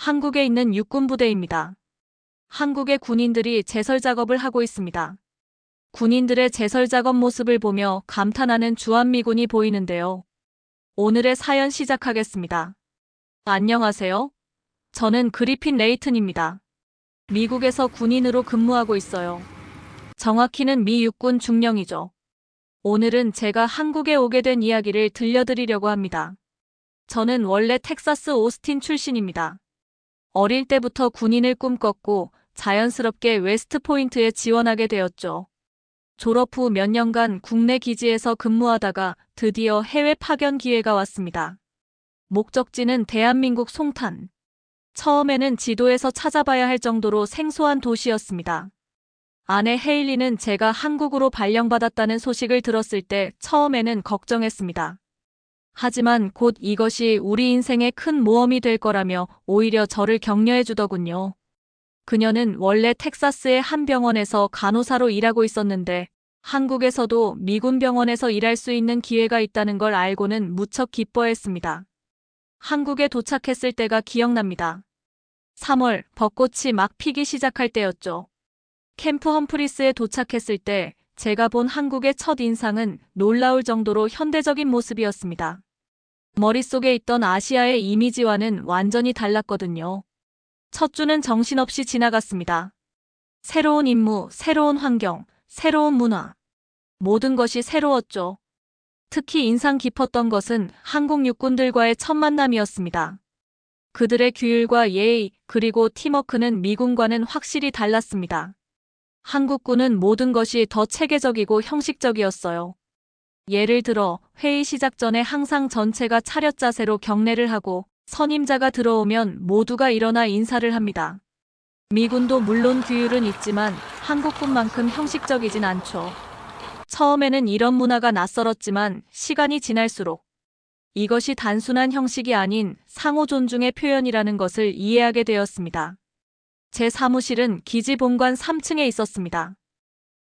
한국에 있는 육군부대입니다. 한국의 군인들이 제설 작업을 하고 있습니다. 군인들의 제설 작업 모습을 보며 감탄하는 주한미군이 보이는데요. 오늘의 사연 시작하겠습니다. 안녕하세요. 저는 그리핀 레이튼입니다. 미국에서 군인으로 근무하고 있어요. 정확히는 미 육군 중령이죠. 오늘은 제가 한국에 오게 된 이야기를 들려드리려고 합니다. 저는 원래 텍사스 오스틴 출신입니다. 어릴 때부터 군인을 꿈꿨고 자연스럽게 웨스트포인트에 지원하게 되었죠. 졸업 후 몇 년간 국내 기지에서 근무하다가 드디어 해외 파견 기회가 왔습니다. 목적지는 대한민국 송탄. 처음에는 지도에서 찾아봐야 할 정도로 생소한 도시였습니다. 아내 헤일리는 제가 한국으로 발령받았다는 소식을 들었을 때 처음에는 걱정했습니다. 하지만 곧 이것이 우리 인생의 큰 모험이 될 거라며 오히려 저를 격려해 주더군요. 그녀는 원래 텍사스의 한 병원에서 간호사로 일하고 있었는데 한국에서도 미군 병원에서 일할 수 있는 기회가 있다는 걸 알고는 무척 기뻐했습니다. 한국에 도착했을 때가 기억납니다. 3월 벚꽃이 막 피기 시작할 때였죠. 캠프 험프리스에 도착했을 때 제가 본 한국의 첫 인상은 놀라울 정도로 현대적인 모습이었습니다. 머릿속에 있던 아시아의 이미지와는 완전히 달랐거든요. 첫 주는 정신없이 지나갔습니다. 새로운 임무, 새로운 환경, 새로운 문화. 모든 것이 새로웠죠. 특히 인상 깊었던 것은 한국 육군들과의 첫 만남이었습니다. 그들의 규율과 예의, 그리고 팀워크는 미군과는 확실히 달랐습니다. 한국군은 모든 것이 더 체계적이고 형식적이었어요. 예를 들어 회의 시작 전에 항상 전체가 차렷 자세로 경례를 하고 선임자가 들어오면 모두가 일어나 인사를 합니다. 미군도 물론 규율은 있지만 한국군만큼 형식적이진 않죠. 처음에는 이런 문화가 낯설었지만 시간이 지날수록 이것이 단순한 형식이 아닌 상호 존중의 표현이라는 것을 이해하게 되었습니다. 제 사무실은 기지 본관 3층에 있었습니다.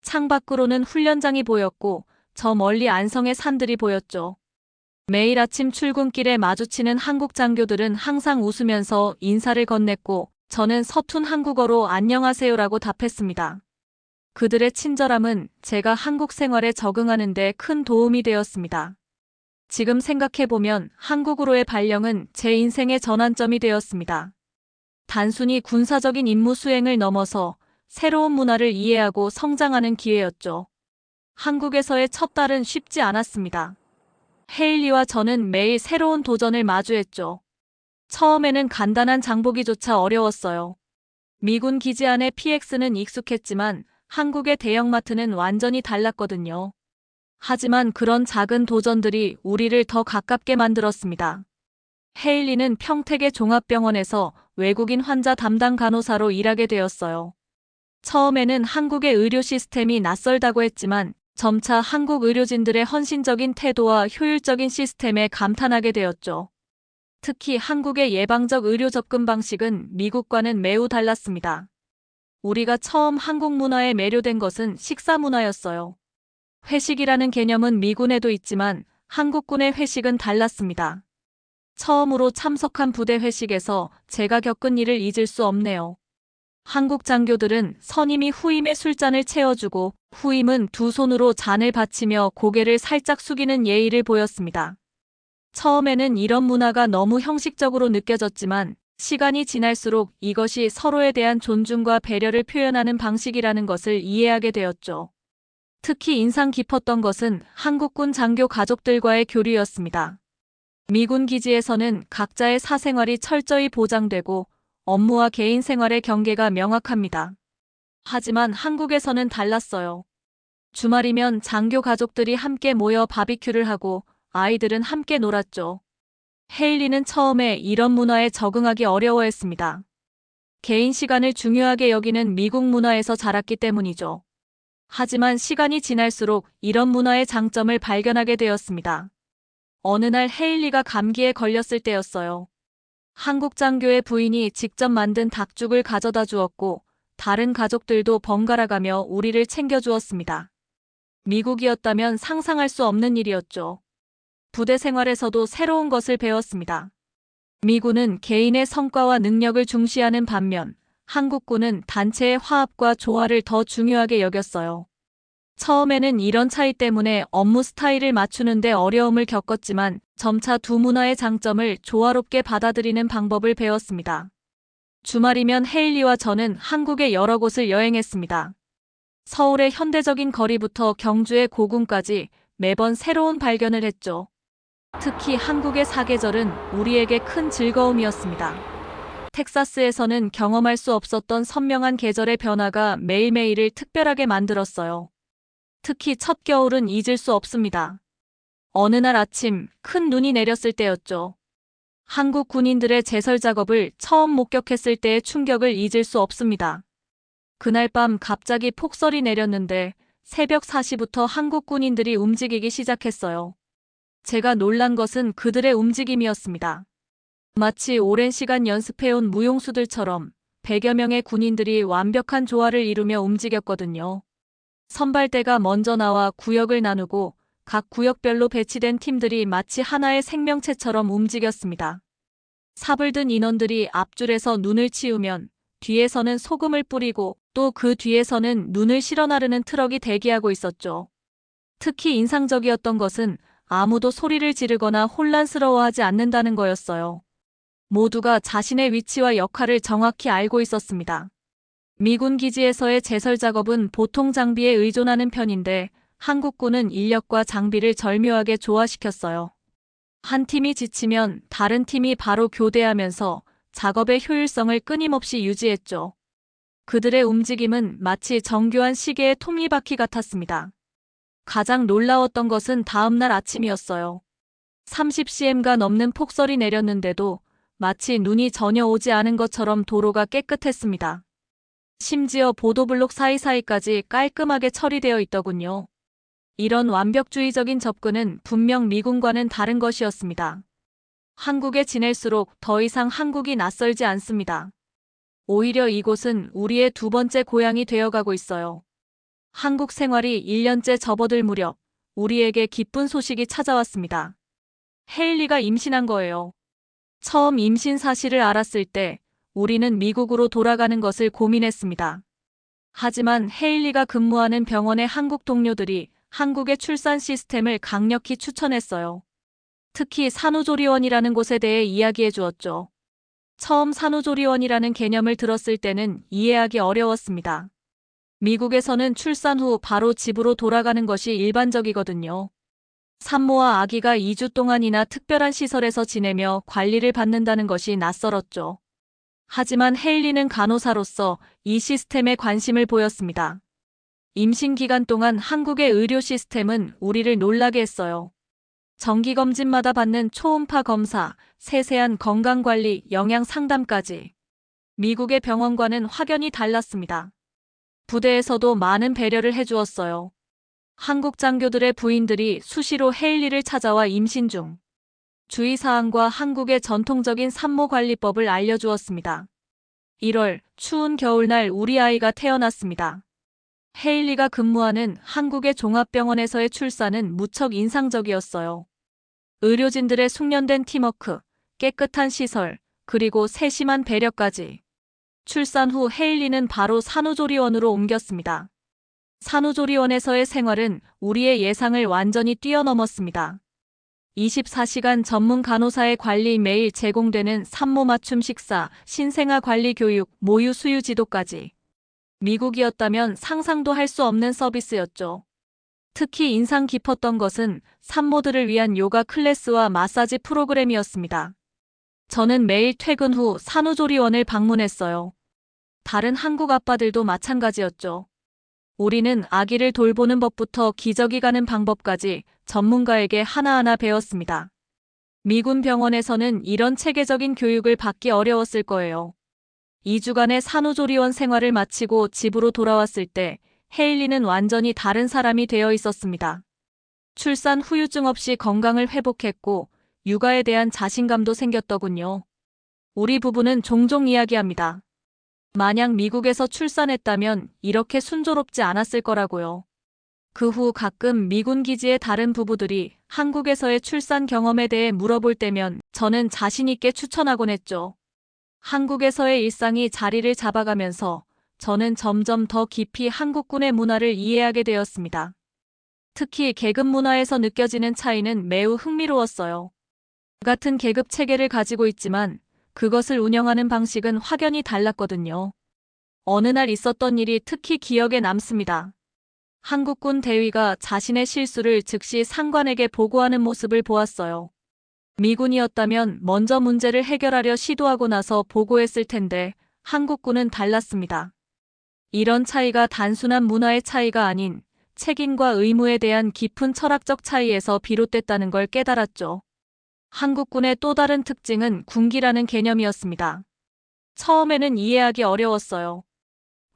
창밖으로는 훈련장이 보였고 저 멀리 안성의 산들이 보였죠. 매일 아침 출근길에 마주치는 한국 장교들은 항상 웃으면서 인사를 건넸고 저는 서툰 한국어로 안녕하세요라고 답했습니다. 그들의 친절함은 제가 한국 생활에 적응하는 데 큰 도움이 되었습니다. 지금 생각해보면 한국으로의 발령은 제 인생의 전환점이 되었습니다. 단순히 군사적인 임무 수행을 넘어서 새로운 문화를 이해하고 성장하는 기회였죠. 한국에서의 첫 달은 쉽지 않았습니다. 헤일리와 저는 매일 새로운 도전을 마주했죠. 처음에는 간단한 장보기조차 어려웠어요. 미군 기지 안의 PX는 익숙했지만 한국의 대형마트는 완전히 달랐거든요. 하지만 그런 작은 도전들이 우리를 더 가깝게 만들었습니다. 헤일리는 평택의 종합병원에서 외국인 환자 담당 간호사로 일하게 되었어요. 처음에는 한국의 의료 시스템이 낯설다고 했지만 점차 한국 의료진들의 헌신적인 태도와 효율적인 시스템에 감탄하게 되었죠. 특히 한국의 예방적 의료 접근 방식은 미국과는 매우 달랐습니다. 우리가 처음 한국 문화에 매료된 것은 식사 문화였어요. 회식이라는 개념은 미군에도 있지만 한국군의 회식은 달랐습니다. 처음으로 참석한 부대 회식에서 제가 겪은 일을 잊을 수 없네요. 한국 장교들은 선임이 후임의 술잔을 채워주고 후임은 두 손으로 잔을 받치며 고개를 살짝 숙이는 예의를 보였습니다. 처음에는 이런 문화가 너무 형식적으로 느껴졌지만 시간이 지날수록 이것이 서로에 대한 존중과 배려를 표현하는 방식이라는 것을 이해하게 되었죠. 특히 인상 깊었던 것은 한국군 장교 가족들과의 교류였습니다. 미군 기지에서는 각자의 사생활이 철저히 보장되고 업무와 개인 생활의 경계가 명확합니다. 하지만 한국에서는 달랐어요. 주말이면 장교 가족들이 함께 모여 바비큐를 하고 아이들은 함께 놀았죠. 헤일리는 처음에 이런 문화에 적응하기 어려워했습니다. 개인 시간을 중요하게 여기는 미국 문화에서 자랐기 때문이죠. 하지만 시간이 지날수록 이런 문화의 장점을 발견하게 되었습니다. 어느 날 헤일리가 감기에 걸렸을 때였어요. 한국 장교의 부인이 직접 만든 닭죽을 가져다 주었고 다른 가족들도 번갈아가며 우리를 챙겨주었습니다. 미국이었다면 상상할 수 없는 일이었죠. 부대 생활에서도 새로운 것을 배웠습니다. 미군은 개인의 성과와 능력을 중시하는 반면 한국군은 단체의 화합과 조화를 더 중요하게 여겼어요. 처음에는 이런 차이 때문에 업무 스타일을 맞추는데 어려움을 겪었지만 점차 두 문화의 장점을 조화롭게 받아들이는 방법을 배웠습니다. 주말이면 헤일리와 저는 한국의 여러 곳을 여행했습니다. 서울의 현대적인 거리부터 경주의 고궁까지 매번 새로운 발견을 했죠. 특히 한국의 사계절은 우리에게 큰 즐거움이었습니다. 텍사스에서는 경험할 수 없었던 선명한 계절의 변화가 매일매일을 특별하게 만들었어요. 특히 첫 겨울은 잊을 수 없습니다. 어느 날 아침 큰 눈이 내렸을 때였죠. 한국 군인들의 제설 작업을 처음 목격했을 때의 충격을 잊을 수 없습니다. 그날 밤 갑자기 폭설이 내렸는데 새벽 4시부터 한국 군인들이 움직이기 시작했어요. 제가 놀란 것은 그들의 움직임이었습니다. 마치 오랜 시간 연습해온 무용수들처럼 100여 명의 군인들이 완벽한 조화를 이루며 움직였거든요. 선발대가 먼저 나와 구역을 나누고 각 구역별로 배치된 팀들이 마치 하나의 생명체처럼 움직였습니다. 삽을 든 인원들이 앞줄에서 눈을 치우면 뒤에서는 소금을 뿌리고 또 그 뒤에서는 눈을 실어 나르는 트럭이 대기하고 있었죠. 특히 인상적이었던 것은 아무도 소리를 지르거나 혼란스러워하지 않는다는 거였어요. 모두가 자신의 위치와 역할을 정확히 알고 있었습니다. 미군 기지에서의 제설 작업은 보통 장비에 의존하는 편인데 한국군은 인력과 장비를 절묘하게 조화시켰어요. 한 팀이 지치면 다른 팀이 바로 교대하면서 작업의 효율성을 끊임없이 유지했죠. 그들의 움직임은 마치 정교한 시계의 톱니바퀴 같았습니다. 가장 놀라웠던 것은 다음날 아침이었어요. 30cm가 넘는 폭설이 내렸는데도 마치 눈이 전혀 오지 않은 것처럼 도로가 깨끗했습니다. 심지어 보도블록 사이사이까지 깔끔하게 처리되어 있더군요. 이런 완벽주의적인 접근은 분명 미군과는 다른 것이었습니다. 한국에 지낼수록 더 이상 한국이 낯설지 않습니다. 오히려 이곳은 우리의 두 번째 고향이 되어가고 있어요. 한국 생활이 1년째 접어들 무렵 우리에게 기쁜 소식이 찾아왔습니다. 헤일리가 임신한 거예요. 처음 임신 사실을 알았을 때 우리는 미국으로 돌아가는 것을 고민했습니다. 하지만 헤일리가 근무하는 병원의 한국 동료들이 한국의 출산 시스템을 강력히 추천했어요. 특히 산후조리원이라는 곳에 대해 이야기해 주었죠. 처음 산후조리원이라는 개념을 들었을 때는 이해하기 어려웠습니다. 미국에서는 출산 후 바로 집으로 돌아가는 것이 일반적이거든요. 산모와 아기가 2주 동안이나 특별한 시설에서 지내며 관리를 받는다는 것이 낯설었죠. 하지만 헤일리는 간호사로서 이 시스템에 관심을 보였습니다. 임신 기간 동안 한국의 의료 시스템은 우리를 놀라게 했어요. 정기검진마다 받는 초음파 검사, 세세한 건강관리, 영양 상담까지. 미국의 병원과는 확연히 달랐습니다. 부대에서도 많은 배려를 해주었어요. 한국 장교들의 부인들이 수시로 헤일리를 찾아와 임신 중 주의사항과 한국의 전통적인 산모관리법을 알려주었습니다. 1월, 추운 겨울날 우리 아이가 태어났습니다. 헤일리가 근무하는 한국의 종합병원에서의 출산은 무척 인상적이었어요. 의료진들의 숙련된 팀워크, 깨끗한 시설, 그리고 세심한 배려까지. 출산 후 헤일리는 바로 산후조리원으로 옮겼습니다. 산후조리원에서의 생활은 우리의 예상을 완전히 뛰어넘었습니다. 24시간 전문 간호사의 관리, 매일 제공되는 산모 맞춤 식사, 신생아 관리 교육, 모유 수유 지도까지. 미국이었다면 상상도 할 수 없는 서비스였죠. 특히 인상 깊었던 것은 산모들을 위한 요가 클래스와 마사지 프로그램이었습니다. 저는 매일 퇴근 후 산후조리원을 방문했어요. 다른 한국 아빠들도 마찬가지였죠. 우리는 아기를 돌보는 법부터 기저귀 가는 방법까지 전문가에게 하나하나 배웠습니다. 미군 병원에서는 이런 체계적인 교육을 받기 어려웠을 거예요. 2주간의 산후조리원 생활을 마치고 집으로 돌아왔을 때 헤일리는 완전히 다른 사람이 되어 있었습니다. 출산 후유증 없이 건강을 회복했고 육아에 대한 자신감도 생겼더군요. 우리 부부는 종종 이야기합니다. 만약 미국에서 출산했다면 이렇게 순조롭지 않았을 거라고요. 그 후 가끔 미군 기지의 다른 부부들이 한국에서의 출산 경험에 대해 물어볼 때면 저는 자신 있게 추천하곤 했죠. 한국에서의 일상이 자리를 잡아가면서 저는 점점 더 깊이 한국군의 문화를 이해하게 되었습니다. 특히 계급 문화에서 느껴지는 차이는 매우 흥미로웠어요. 같은 계급 체계를 가지고 있지만 그것을 운영하는 방식은 확연히 달랐거든요. 어느 날 있었던 일이 특히 기억에 남습니다. 한국군 대위가 자신의 실수를 즉시 상관에게 보고하는 모습을 보았어요. 미군이었다면 먼저 문제를 해결하려 시도하고 나서 보고했을 텐데 한국군은 달랐습니다. 이런 차이가 단순한 문화의 차이가 아닌 책임과 의무에 대한 깊은 철학적 차이에서 비롯됐다는 걸 깨달았죠. 한국군의 또 다른 특징은 군기라는 개념이었습니다. 처음에는 이해하기 어려웠어요.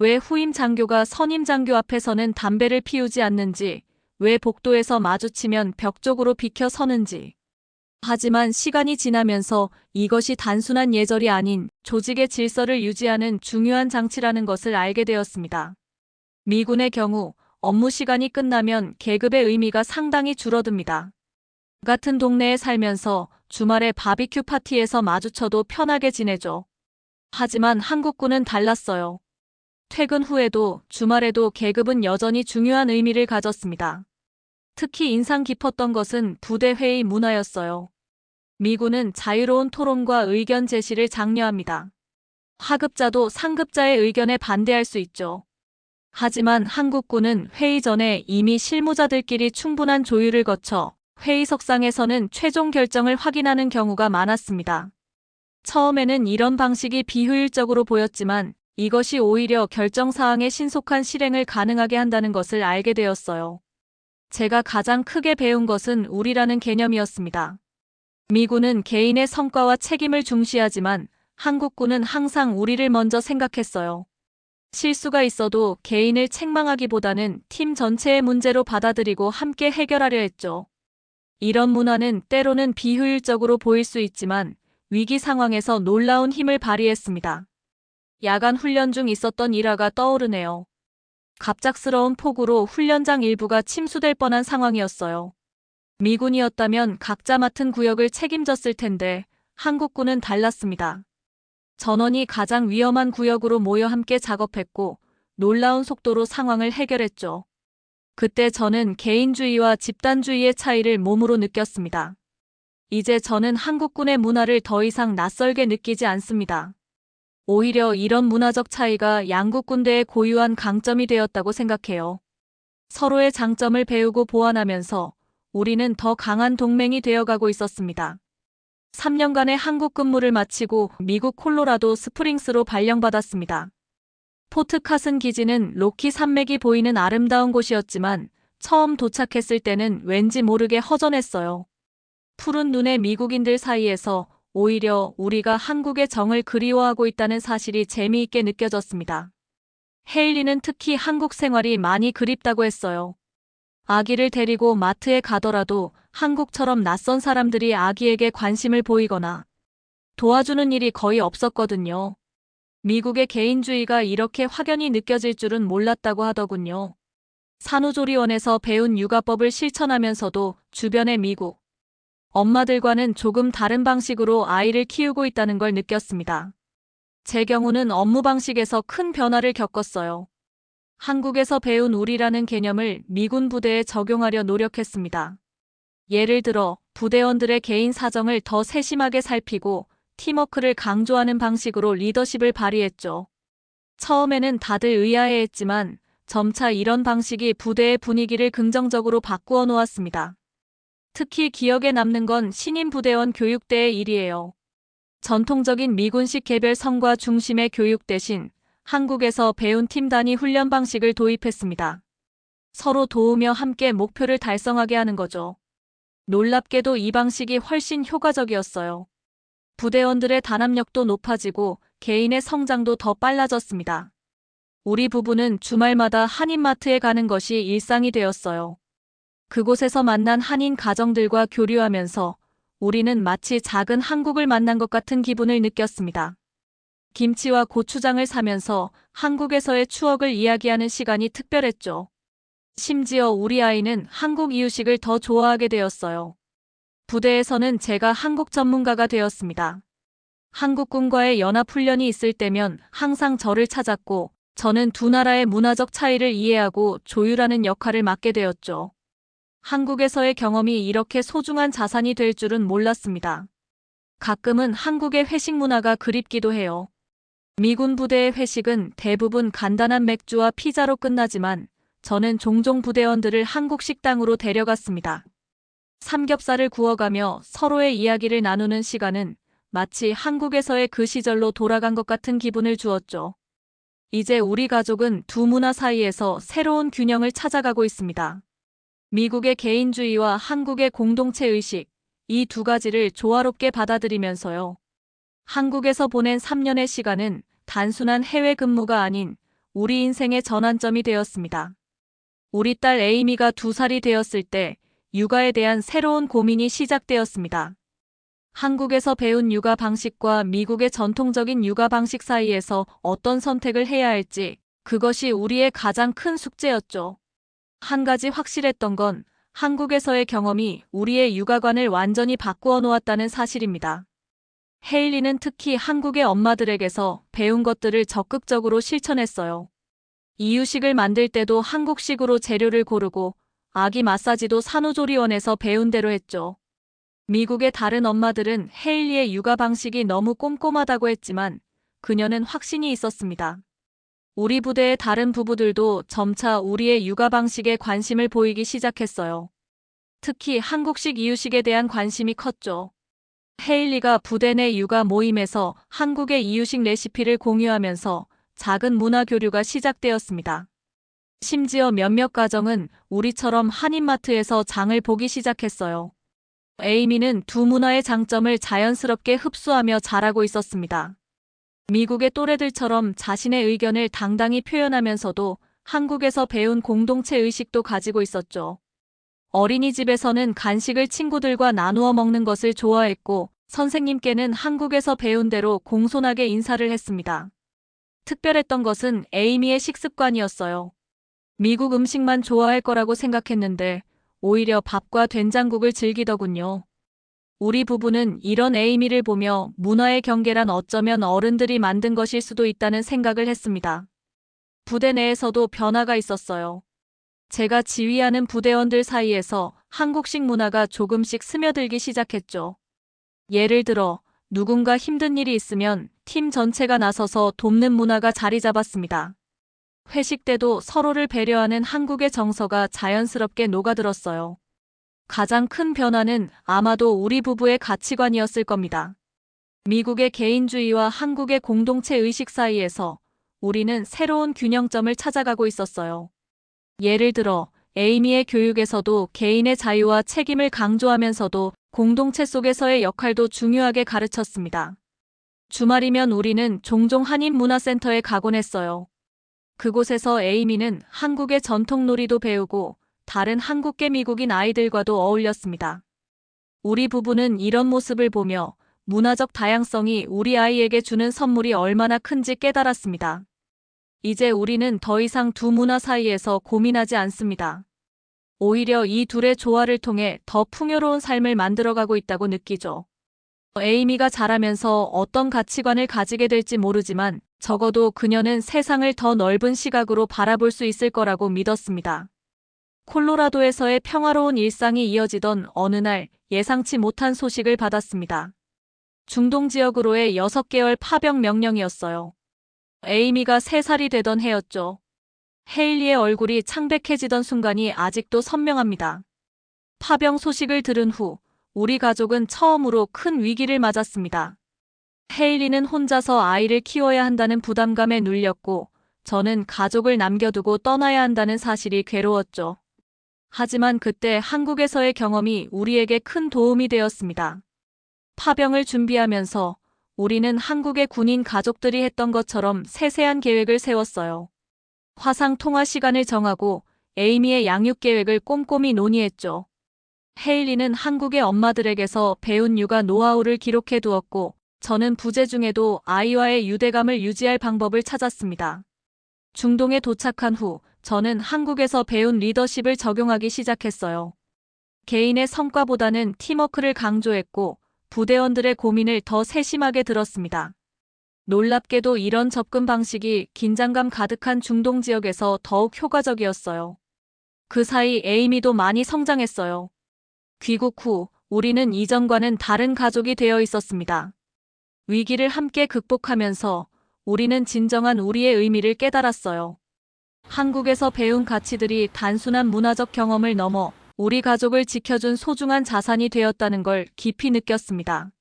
왜 후임 장교가 선임 장교 앞에서는 담배를 피우지 않는지, 왜 복도에서 마주치면 벽 쪽으로 비켜 서는지. 하지만 시간이 지나면서 이것이 단순한 예절이 아닌 조직의 질서를 유지하는 중요한 장치라는 것을 알게 되었습니다. 미군의 경우 업무 시간이 끝나면 계급의 의미가 상당히 줄어듭니다. 같은 동네에 살면서 주말에 바비큐 파티에서 마주쳐도 편하게 지내죠. 하지만 한국군은 달랐어요. 퇴근 후에도 주말에도 계급은 여전히 중요한 의미를 가졌습니다. 특히 인상 깊었던 것은 부대 회의 문화였어요. 미군은 자유로운 토론과 의견 제시를 장려합니다. 하급자도 상급자의 의견에 반대할 수 있죠. 하지만 한국군은 회의 전에 이미 실무자들끼리 충분한 조율을 거쳐 회의석상에서는 최종 결정을 확인하는 경우가 많았습니다. 처음에는 이런 방식이 비효율적으로 보였지만 이것이 오히려 결정사항의 신속한 실행을 가능하게 한다는 것을 알게 되었어요. 제가 가장 크게 배운 것은 우리라는 개념이었습니다. 미군은 개인의 성과와 책임을 중시하지만 한국군은 항상 우리를 먼저 생각했어요. 실수가 있어도 개인을 책망하기보다는 팀 전체의 문제로 받아들이고 함께 해결하려 했죠. 이런 문화는 때로는 비효율적으로 보일 수 있지만 위기 상황에서 놀라운 힘을 발휘했습니다. 야간 훈련 중 있었던 일화가 떠오르네요. 갑작스러운 폭우로 훈련장 일부가 침수될 뻔한 상황이었어요. 미군이었다면 각자 맡은 구역을 책임졌을 텐데 한국군은 달랐습니다. 전원이 가장 위험한 구역으로 모여 함께 작업했고 놀라운 속도로 상황을 해결했죠. 그때 저는 개인주의와 집단주의의 차이를 몸으로 느꼈습니다. 이제 저는 한국군의 문화를 더 이상 낯설게 느끼지 않습니다. 오히려 이런 문화적 차이가 양국 군대의 고유한 강점이 되었다고 생각해요. 서로의 장점을 배우고 보완하면서 우리는 더 강한 동맹이 되어가고 있었습니다. 3년간의 한국 근무를 마치고 미국 콜로라도 스프링스로 발령받았습니다. 포트 카슨 기지는 로키 산맥이 보이는 아름다운 곳이었지만 처음 도착했을 때는 왠지 모르게 허전했어요. 푸른 눈의 미국인들 사이에서 오히려 우리가 한국의 정을 그리워하고 있다는 사실이 재미있게 느껴졌습니다. 헤일리는 특히 한국 생활이 많이 그립다고 했어요. 아기를 데리고 마트에 가더라도 한국처럼 낯선 사람들이 아기에게 관심을 보이거나 도와주는 일이 거의 없었거든요. 미국의 개인주의가 이렇게 확연히 느껴질 줄은 몰랐다고 하더군요. 산후조리원에서 배운 육아법을 실천하면서도 주변의 미국 엄마들과는 조금 다른 방식으로 아이를 키우고 있다는 걸 느꼈습니다. 제 경우는 업무 방식에서 큰 변화를 겪었어요. 한국에서 배운 우리라는 개념을 미군 부대에 적용하려 노력했습니다. 예를 들어 부대원들의 개인 사정을 더 세심하게 살피고 팀워크를 강조하는 방식으로 리더십을 발휘했죠. 처음에는 다들 의아해했지만 점차 이런 방식이 부대의 분위기를 긍정적으로 바꾸어 놓았습니다. 특히 기억에 남는 건 신임 부대원 교육 때의 일이에요. 전통적인 미군식 개별 성과 중심의 교육 대신 한국에서 배운 팀 단위 훈련 방식을 도입했습니다. 서로 도우며 함께 목표를 달성하게 하는 거죠. 놀랍게도 이 방식이 훨씬 효과적이었어요. 부대원들의 단합력도 높아지고 개인의 성장도 더 빨라졌습니다. 우리 부부는 주말마다 한인마트에 가는 것이 일상이 되었어요. 그곳에서 만난 한인 가정들과 교류하면서 우리는 마치 작은 한국을 만난 것 같은 기분을 느꼈습니다. 김치와 고추장을 사면서 한국에서의 추억을 이야기하는 시간이 특별했죠. 심지어 우리 아이는 한국 이유식을 더 좋아하게 되었어요. 부대에서는 제가 한국 전문가가 되었습니다. 한국군과의 연합훈련이 있을 때면 항상 저를 찾았고, 저는 두 나라의 문화적 차이를 이해하고 조율하는 역할을 맡게 되었죠. 한국에서의 경험이 이렇게 소중한 자산이 될 줄은 몰랐습니다. 가끔은 한국의 회식 문화가 그립기도 해요. 미군 부대의 회식은 대부분 간단한 맥주와 피자로 끝나지만 저는 종종 부대원들을 한국 식당으로 데려갔습니다. 삼겹살을 구워가며 서로의 이야기를 나누는 시간은 마치 한국에서의 그 시절로 돌아간 것 같은 기분을 주었죠. 이제 우리 가족은 두 문화 사이에서 새로운 균형을 찾아가고 있습니다. 미국의 개인주의와 한국의 공동체 의식, 이 두 가지를 조화롭게 받아들이면서요. 한국에서 보낸 3년의 시간은 단순한 해외 근무가 아닌 우리 인생의 전환점이 되었습니다. 우리 딸 에이미가 2살이 되었을 때 육아에 대한 새로운 고민이 시작되었습니다. 한국에서 배운 육아 방식과 미국의 전통적인 육아 방식 사이에서 어떤 선택을 해야 할지, 그것이 우리의 가장 큰 숙제였죠. 한 가지 확실했던 건 한국에서의 경험이 우리의 육아관을 완전히 바꾸어 놓았다는 사실입니다. 헤일리는 특히 한국의 엄마들에게서 배운 것들을 적극적으로 실천했어요. 이유식을 만들 때도 한국식으로 재료를 고르고 아기 마사지도 산후조리원에서 배운 대로 했죠. 미국의 다른 엄마들은 헤일리의 육아 방식이 너무 꼼꼼하다고 했지만 그녀는 확신이 있었습니다. 우리 부대의 다른 부부들도 점차 우리의 육아 방식에 관심을 보이기 시작했어요. 특히 한국식 이유식에 대한 관심이 컸죠. 헤일리가 부대 내 육아 모임에서 한국의 이유식 레시피를 공유하면서 작은 문화 교류가 시작되었습니다. 심지어 몇몇 가정은 우리처럼 한인마트에서 장을 보기 시작했어요. 에이미는 두 문화의 장점을 자연스럽게 흡수하며 자라고 있었습니다. 미국의 또래들처럼 자신의 의견을 당당히 표현하면서도 한국에서 배운 공동체 의식도 가지고 있었죠. 어린이집에서는 간식을 친구들과 나누어 먹는 것을 좋아했고 선생님께는 한국에서 배운 대로 공손하게 인사를 했습니다. 특별했던 것은 에이미의 식습관이었어요. 미국 음식만 좋아할 거라고 생각했는데 오히려 밥과 된장국을 즐기더군요. 우리 부부는 이런 에이미를 보며 문화의 경계란 어쩌면 어른들이 만든 것일 수도 있다는 생각을 했습니다. 부대 내에서도 변화가 있었어요. 제가 지휘하는 부대원들 사이에서 한국식 문화가 조금씩 스며들기 시작했죠. 예를 들어 누군가 힘든 일이 있으면 팀 전체가 나서서 돕는 문화가 자리 잡았습니다. 회식 때도 서로를 배려하는 한국의 정서가 자연스럽게 녹아들었어요. 가장 큰 변화는 아마도 우리 부부의 가치관이었을 겁니다. 미국의 개인주의와 한국의 공동체 의식 사이에서 우리는 새로운 균형점을 찾아가고 있었어요. 예를 들어 에이미의 교육에서도 개인의 자유와 책임을 강조하면서도 공동체 속에서의 역할도 중요하게 가르쳤습니다. 주말이면 우리는 종종 한인문화센터에 가곤 했어요. 그곳에서 에이미는 한국의 전통 놀이도 배우고 다른 한국계 미국인 아이들과도 어울렸습니다. 우리 부부는 이런 모습을 보며 문화적 다양성이 우리 아이에게 주는 선물이 얼마나 큰지 깨달았습니다. 이제 우리는 더 이상 두 문화 사이에서 고민하지 않습니다. 오히려 이 둘의 조화를 통해 더 풍요로운 삶을 만들어가고 있다고 느끼죠. 에이미가 자라면서 어떤 가치관을 가지게 될지 모르지만 적어도 그녀는 세상을 더 넓은 시각으로 바라볼 수 있을 거라고 믿었습니다. 콜로라도에서의 평화로운 일상이 이어지던 어느 날 예상치 못한 소식을 받았습니다. 중동 지역으로의 6개월 파병 명령이었어요. 에이미가 3살이 되던 해였죠. 헤일리의 얼굴이 창백해지던 순간이 아직도 선명합니다. 파병 소식을 들은 후 우리 가족은 처음으로 큰 위기를 맞았습니다. 헤일리는 혼자서 아이를 키워야 한다는 부담감에 눌렸고 저는 가족을 남겨두고 떠나야 한다는 사실이 괴로웠죠. 하지만 그때 한국에서의 경험이 우리에게 큰 도움이 되었습니다. 파병을 준비하면서 우리는 한국의 군인 가족들이 했던 것처럼 세세한 계획을 세웠어요. 화상 통화 시간을 정하고 에이미의 양육 계획을 꼼꼼히 논의했죠. 헤일리는 한국의 엄마들에게서 배운 육아 노하우를 기록해 두었고 저는 부재 중에도 아이와의 유대감을 유지할 방법을 찾았습니다. 중동에 도착한 후 저는 한국에서 배운 리더십을 적용하기 시작했어요. 개인의 성과보다는 팀워크를 강조했고 부대원들의 고민을 더 세심하게 들었습니다. 놀랍게도 이런 접근 방식이 긴장감 가득한 중동 지역에서 더욱 효과적이었어요. 그 사이 에이미도 많이 성장했어요. 귀국 후 우리는 이전과는 다른 가족이 되어 있었습니다. 위기를 함께 극복하면서 우리는 진정한 우리의 의미를 깨달았어요. 한국에서 배운 가치들이 단순한 문화적 경험을 넘어 우리 가족을 지켜준 소중한 자산이 되었다는 걸 깊이 느꼈습니다.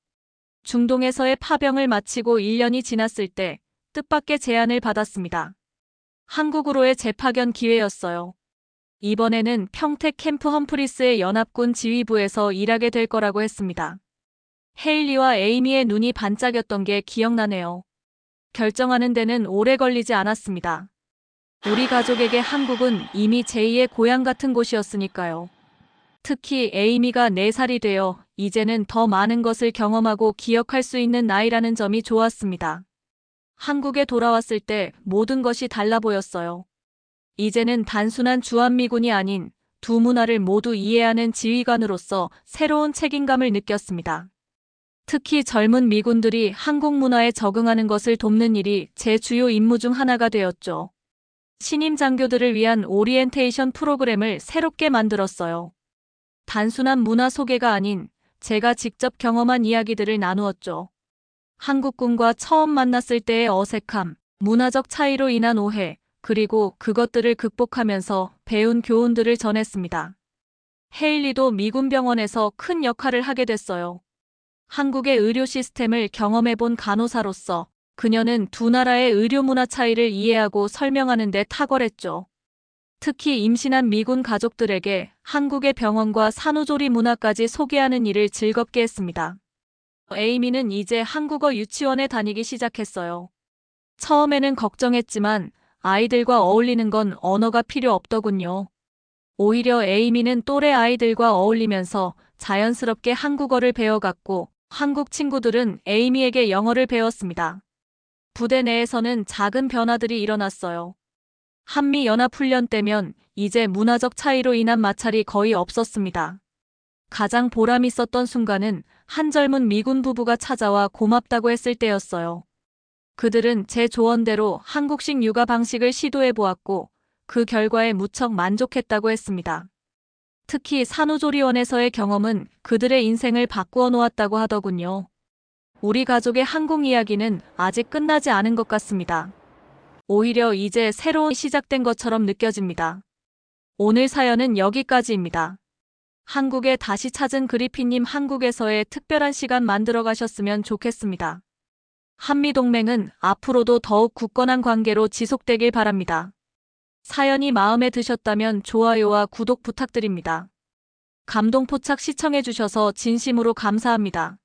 중동에서의 파병을 마치고 1년이 지났을 때 뜻밖의 제안을 받았습니다. 한국으로의 재파견 기회였어요. 이번에는 평택 캠프 험프리스의 연합군 지휘부에서 일하게 될 거라고 했습니다. 헤일리와 에이미의 눈이 반짝였던 게 기억나네요. 결정하는 데는 오래 걸리지 않았습니다. 우리 가족에게 한국은 이미 제2의 고향 같은 곳이었으니까요. 특히 에이미가 4살이 되어 이제는 더 많은 것을 경험하고 기억할 수 있는 나이라는 점이 좋았습니다. 한국에 돌아왔을 때 모든 것이 달라 보였어요. 이제는 단순한 주한미군이 아닌 두 문화를 모두 이해하는 지휘관으로서 새로운 책임감을 느꼈습니다. 특히 젊은 미군들이 한국 문화에 적응하는 것을 돕는 일이 제 주요 임무 중 하나가 되었죠. 신임 장교들을 위한 오리엔테이션 프로그램을 새롭게 만들었어요. 단순한 문화 소개가 아닌 제가 직접 경험한 이야기들을 나누었죠. 한국군과 처음 만났을 때의 어색함, 문화적 차이로 인한 오해, 그리고 그것들을 극복하면서 배운 교훈들을 전했습니다. 헤일리도 미군 병원에서 큰 역할을 하게 됐어요. 한국의 의료 시스템을 경험해본 간호사로서 그녀는 두 나라의 의료 문화 차이를 이해하고 설명하는 데 탁월했죠. 특히 임신한 미군 가족들에게 한국의 병원과 산후조리 문화까지 소개하는 일을 즐겁게 했습니다. 에이미는 이제 한국어 유치원에 다니기 시작했어요. 처음에는 걱정했지만 아이들과 어울리는 건 언어가 필요 없더군요. 오히려 에이미는 또래 아이들과 어울리면서 자연스럽게 한국어를 배워갔고 한국 친구들은 에이미에게 영어를 배웠습니다. 부대 내에서는 작은 변화들이 일어났어요. 한미연합훈련 때면 이제 문화적 차이로 인한 마찰이 거의 없었습니다. 가장 보람 있었던 순간은 한 젊은 미군 부부가 찾아와 고맙다고 했을 때였어요. 그들은 제 조언대로 한국식 육아 방식을 시도해 보았고 그 결과에 무척 만족했다고 했습니다. 특히 산후조리원에서의 경험은 그들의 인생을 바꾸어 놓았다고 하더군요. 우리 가족의 한국 이야기는 아직 끝나지 않은 것 같습니다. 오히려 이제 새로운 시작된 것처럼 느껴집니다. 오늘 사연은 여기까지입니다. 한국에 다시 찾은 그리피님, 한국에서의 특별한 시간 만들어 가셨으면 좋겠습니다. 한미동맹은 앞으로도 더욱 굳건한 관계로 지속되길 바랍니다. 사연이 마음에 드셨다면 좋아요와 구독 부탁드립니다. 감동포착 시청해주셔서 진심으로 감사합니다.